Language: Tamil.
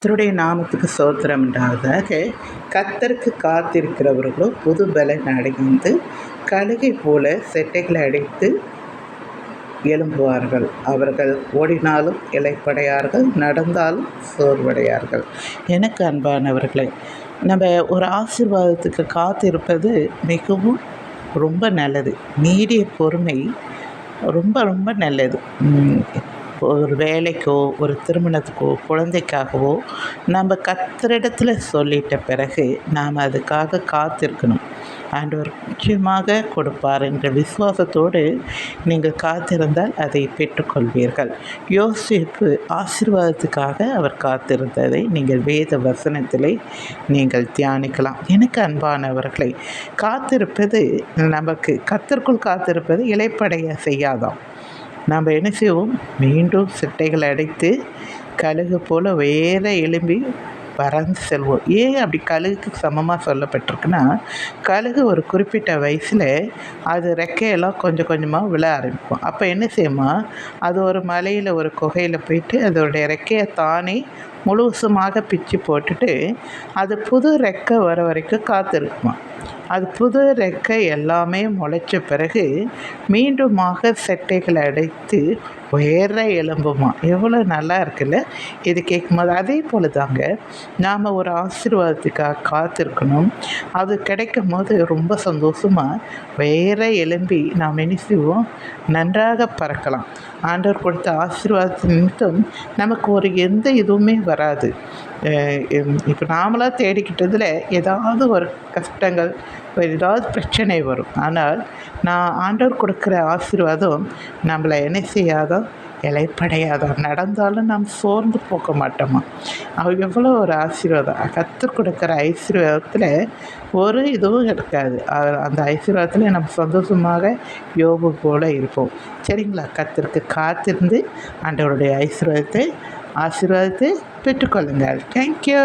கர்த்தருடைய நாமத்துக்கு ஸ்தோத்திரம் உண்டாவதாக. கர்த்தருக்கு காத்திருக்கிறவர்களோ புது பலன் அடைந்து கழுகை போல செட்டைகளை அடைத்து எழும்புவார்கள். அவர்கள் ஓடினாலும் இளைப்படையார்கள், நடந்தாலும் சோர்வடையார்கள். எனக்கு அன்பானவர்களே, நம்ம ஒரு ஆசீர்வாதத்துக்கு காத்திருப்பது மிகவும் ரொம்ப நல்லது. நீடிய பொறுமை ரொம்ப ரொம்ப நல்லது. ஒரு வேலைக்கோ ஒரு திருமணத்துக்கோ குழந்தைக்காகவோ நம்ம கர்த்தரிடத்தில் சொல்லிட்ட பிறகு நாம் அதுக்காக காத்திருக்கணும். ஆண்டவர் நிச்சயமாக கொடுப்பார் என்ற விசுவாசத்தோடு நீங்கள் காத்திருந்தால் அதை பெற்றுக்கொள்வீர்கள். யோசேப்பு ஆசீர்வாதத்துக்காக அவர் காத்திருந்ததை நீங்கள் வேத வசனத்திலே நீங்கள் தியானிக்கலாம். எனக்கு அன்பானவர்களை, காத்திருப்பது நமக்கு கர்த்தருக்குள் காத்திருப்பது இளைப்படைய செய்யாதாம். நாம் என்ன செய்வோம்? மீண்டும் சிட்டைகளை அடைத்து கழுகு போல் வேற எழும்பி பறந்து செல்வோம். ஏன் அப்படி கழுகுக்கு சமமாக சொல்லப்பட்டிருக்குன்னா, கழுகு ஒரு குறிப்பிட்ட வயசில் அது ரெக்கையெல்லாம் கொஞ்சம் கொஞ்சமாக விழ ஆரம்பிக்கும். அப்போ என்ன செய்யுமா, அது ஒரு மலையில் ஒரு குகையில் போயிட்டு அதோடைய ரெக்கையை தானே முழுவதுமாக பிச்சு போட்டுட்டு அது புது ரெக்கை வர வரைக்கும் காத்திருக்குமா. அது புது ரெக்கை எல்லாமே முளைச்ச பிறகு மீண்டுமாக செட்டைகளை அடைத்து உயர எலும்புமா. எவ்வளோ நல்லா இருக்குல்ல இது கேட்கும்போது. அதே போல் தாங்க நாம் ஒரு ஆசீர்வாதத்துக்காக காத்திருக்கணும். அது கிடைக்கும் போது ரொம்ப சந்தோஷமாக வேற எலும்பி நாம் என்ன செய்வோம்? நன்றாக பறக்கலாம். ஆண்டவர் கொடுத்த ஆசீர்வாதத்தின் நிமித்தம் நமக்கு ஒரு எந்த இதுவுமே வராது. இப்போ நாமளாக தேடிக்கிட்டதில் ஏதாவது ஒரு கஷ்டங்கள், ஏதாவது பிரச்சனை வரும். ஆனால் ஆண்டவர் கொடுக்குற ஆசீர்வாதம் நம்மளை என்ன செய்யாதோ? இளைப்படையாதோ. நடந்தாலும் நாம் சோர்ந்து போக மாட்டோமா. அவர் எவ்வளோ ஒரு ஆசீர்வாதம். கர்த்தர் கொடுக்குற ஐஸ்வர்யத்தில் ஒரு இதுவும் இருக்காது. அந்த ஐஸ்வர்யத்தில் நம்ம சந்தோஷமாக யோபு போல இருப்போம். சரிங்களா? கர்த்தருக்கு காத்திருந்து ஆண்டவருடைய ஆசீர்வாதத்தை பெற்றுக்கொள்ளுங்கள். தேங்க்யூ.